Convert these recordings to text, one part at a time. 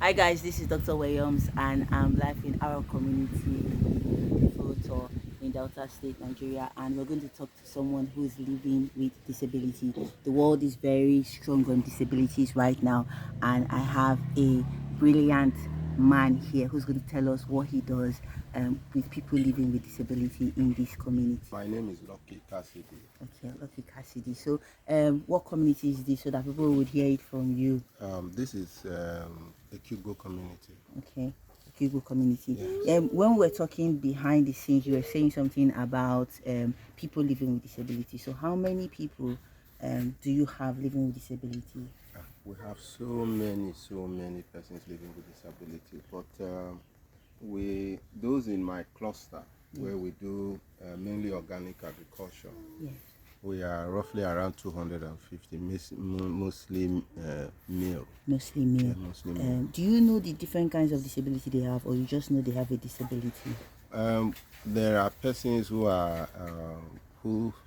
Hi guys, this is Dr. Williams and I'm live in our community photo in Delta State, Nigeria, and we're going to talk to someone who is living with disability. The world is very strong on disabilities right now, and I have a brilliant man here who's going to tell us what he does with people living with disability in this community. My name is Lucky Cassidy. Okay, Lucky Cassidy. So what community is this so that people would hear it from you? This is the Cubo community. Okay, Cubo community. Yes. When we're talking behind the scenes, you were saying something about people living with disability. So how many people do you have living with disability? We have so many persons living with disability, but those in my cluster where we do mainly organic agriculture. Yes. We are roughly around 250, mostly male. Mostly male. Yeah, mostly male. Do you know the different kinds of disability they have, or you just know they have a disability? There are persons who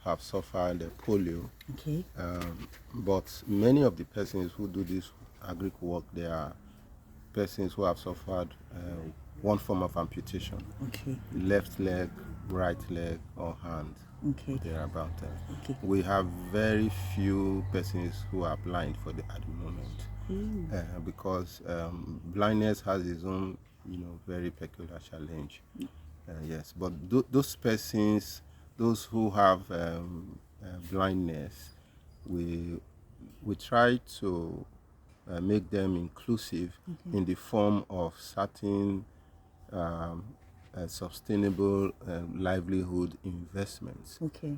have suffered polio. Okay. But many of the persons who do this agric work, they are persons who have suffered one form of amputation. Okay. Left leg, right leg, or hand. Okay. They're about that. Okay. We have very few persons who are blind at the moment, because blindness has its own, very peculiar challenge. Yes, but those persons, those who have blindness, we try to make them inclusive in the form of certain sustainable livelihood investments. Okay.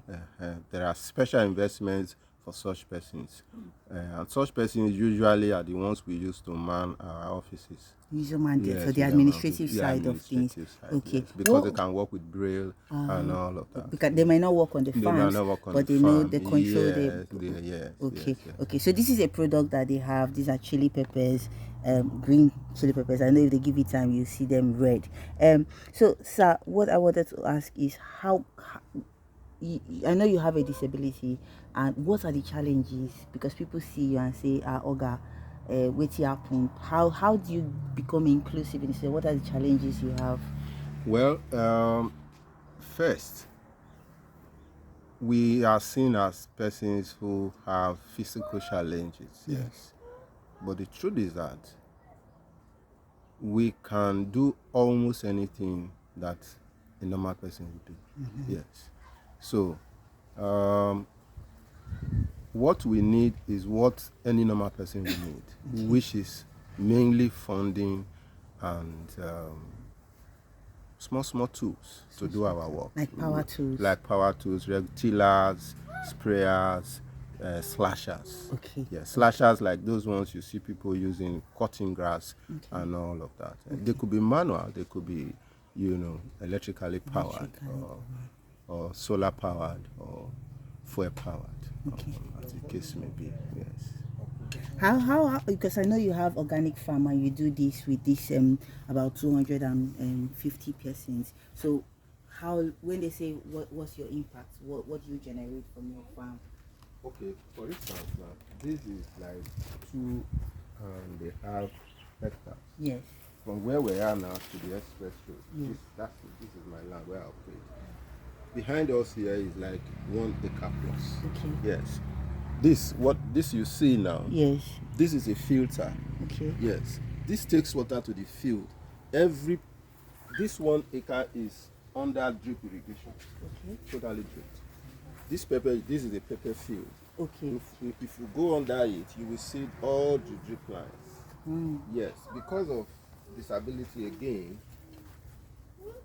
There are special investments for such persons, and such persons usually are the ones we use to man our offices. User mandate, Yes, so the user administrative mandate, side of things. side, Okay. yes, because they can work with braille and all of that. Because they might not work on the They might farms, not work on but the they know farm. they control Yes, the. Okay. yes, yes. Okay. So this is a product that they have. These are chili peppers, green chili peppers. I know if they give it time, you see them red. So, sir, what I wanted to ask is how I know you have a disability, and what are the challenges? Because people see you and say, Oga, what happened? How do you become inclusive and say what are the challenges you have? Well, first, we are seen as persons who have physical challenges, yes. But the truth is that we can do almost anything that a normal person would do. Yes. So, what we need is what any normal person will need, which is mainly funding and small tools to do our work. Like power tools. Like power tools, tillers, sprayers, slashers. Okay. Yeah, slashers like those ones you see people using cutting grass and all of that. They could be manual, they could be, electrically powered or solar powered or fuel powered, as the case may be. Yes. How because I know you have organic farm and you do this with this about 250 persons. So how, when they say what's your impact, what do you generate from your farm? Okay, for instance, now this is like 2.5 hectares. Yes. From where we are now to the express road. This is my land where I operate. Behind us here is like 1 acre plus. Okay. Yes. This you see now. Yes. This is a filter. Okay. Yes. This takes water to the field. This 1 acre is under drip irrigation. Okay. Totally dripped. This is a pepper field. Okay. If you go under it, you will see all the drip lines. Yes, because of disability again,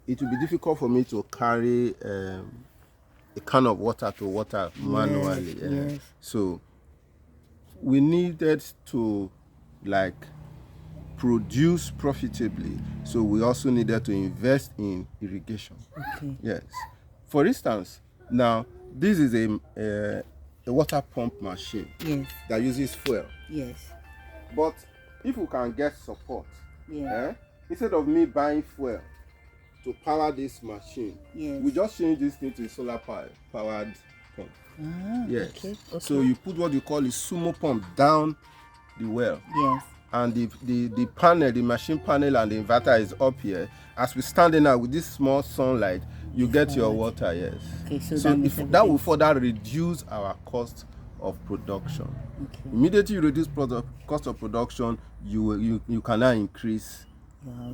it will be difficult for me to carry a can of water to water manually. Yes. So we needed to produce profitably. So we also needed to invest in irrigation. Okay. Yes. For instance, now this is a water pump machine. Yes. That uses fuel. Yes. But if we can get support, Yeah. instead of me buying fuel to power this machine, Yes. we just change this thing to a solar powered pump. Yes. Okay. So you put what you call a sumo pump down the well. Yes. and the panel, the machine panel and the inverter is up here. As we standing out with this small sunlight, you get your water, yes. Okay, so So that makes if that will everything. further reduce our cost of production. Okay. Immediately you reduce cost of production, you can now increase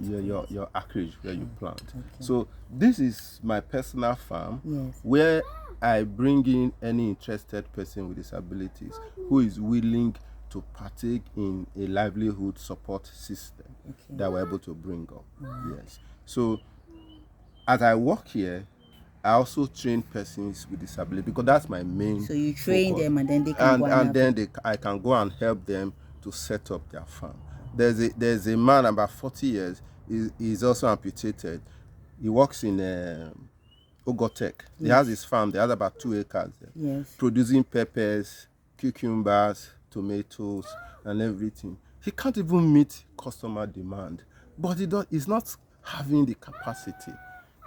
your acreage where you plant. Okay. So this is my personal farm, Yes. where I bring in any interested person with disabilities who is willing to partake in a livelihood support system that we're able to bring up. Yes. So as I work here, I also train persons with disability because that's my main. So you train focus. them and then they can go and then I can go and help them to set up their farm. There's a man about 40 years. He's also amputated. He works in Ogotech. He has his farm. He has about 2 acres there, Yes. producing peppers, cucumbers, tomatoes, and everything. He can't even meet customer demand, but he's not having the capacity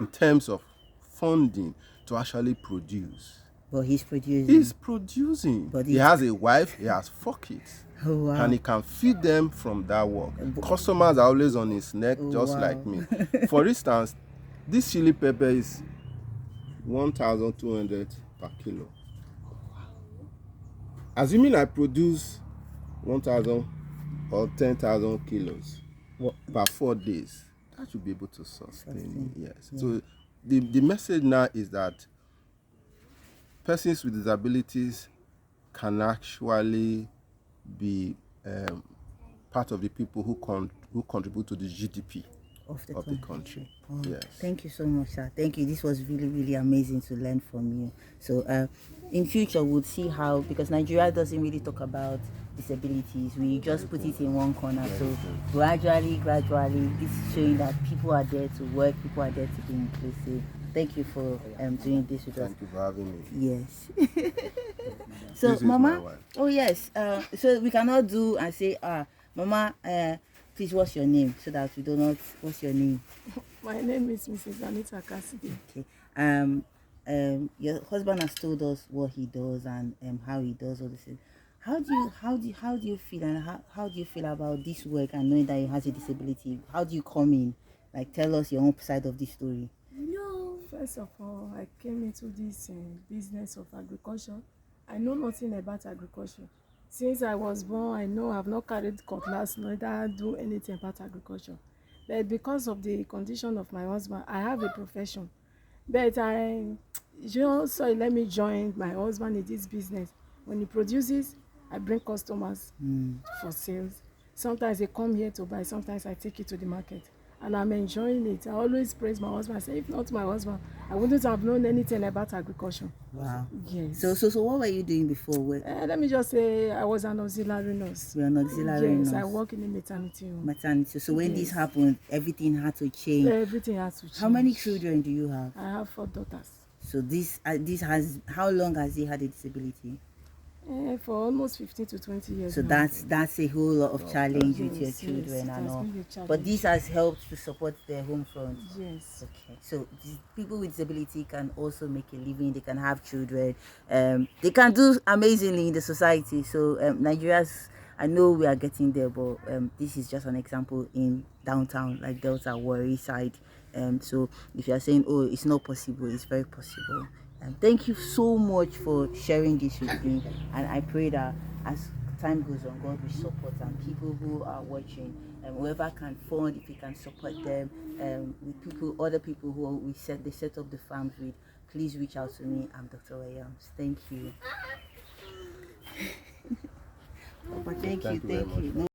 in terms of funding to actually produce. But he's producing. He's producing. But he has a wife, he has 4 kids. Oh, wow. And he can feed them from that work. Customers are always on his neck, just like me. For instance, this chili pepper is 1,200 per kilo. Assuming I produce 1,000 or 10,000 kilos per 4 days, that should be able to sustain me. Yes. Yeah. So the message now is that persons with disabilities can actually be part of the people who contribute to the GDP of the country. Oh, yes. Thank you so much, sir. Thank you. This was really, really amazing to learn from you. So in future, we'll see how, because Nigeria doesn't really talk about disabilities. We just put it in one corner. So gradually, this is showing that people are there to work, people are there to be inclusive. Thank you for doing this with us. Thank you for having me. Yes. So, this Mama, oh yes. So we cannot do and say, Mama, please, what's your name? So that we do not. What's your name? My name is Mrs. Bintie Cassidy. Okay. Your husband has told us what he does and how he does all this. How do you feel, and how do you feel about this work and knowing that he has a disability? How do you come in? Like, tell us your own side of this story. First of all, I came into this business of agriculture. I know nothing about agriculture. Since I was born, I know I've not carried cutlass, neither do anything about agriculture. But because of the condition of my husband, I have a profession. But so let me join my husband in this business. When he produces, I bring customers for sales. Sometimes they come here to buy, sometimes I take it to the market. And I'm enjoying it. I always praise my husband. I say, if not my husband, I wouldn't have known anything about agriculture. Wow. Yes. So what were you doing before work? Let me just say, I was an auxiliary nurse. You were an auxiliary nurse? Yes, I work in a maternity home. Maternity. So when this happened, everything had to change. Everything has to change. How many children do you have? I have 4 daughters. So this has, how long has he had a disability? For almost 15 to 20 years. So now. that's a whole lot of challenge with your children and all. But this has helped to support their home front. Yes. Okay. So people with disability can also make a living. They can have children. They can do amazingly in the society. So Nigeria's, I know we are getting there, but this is just an example in downtown, like Delta, Warri side. So if you are saying, oh, it's not possible, it's very possible. Thank you so much for sharing this with me, and I pray that as time goes on, God will support and people who are watching, whoever can fund, if you can support them, with other people who they set up the farms with, please reach out to me. I'm Dr. Williams. Thank you. Thank you.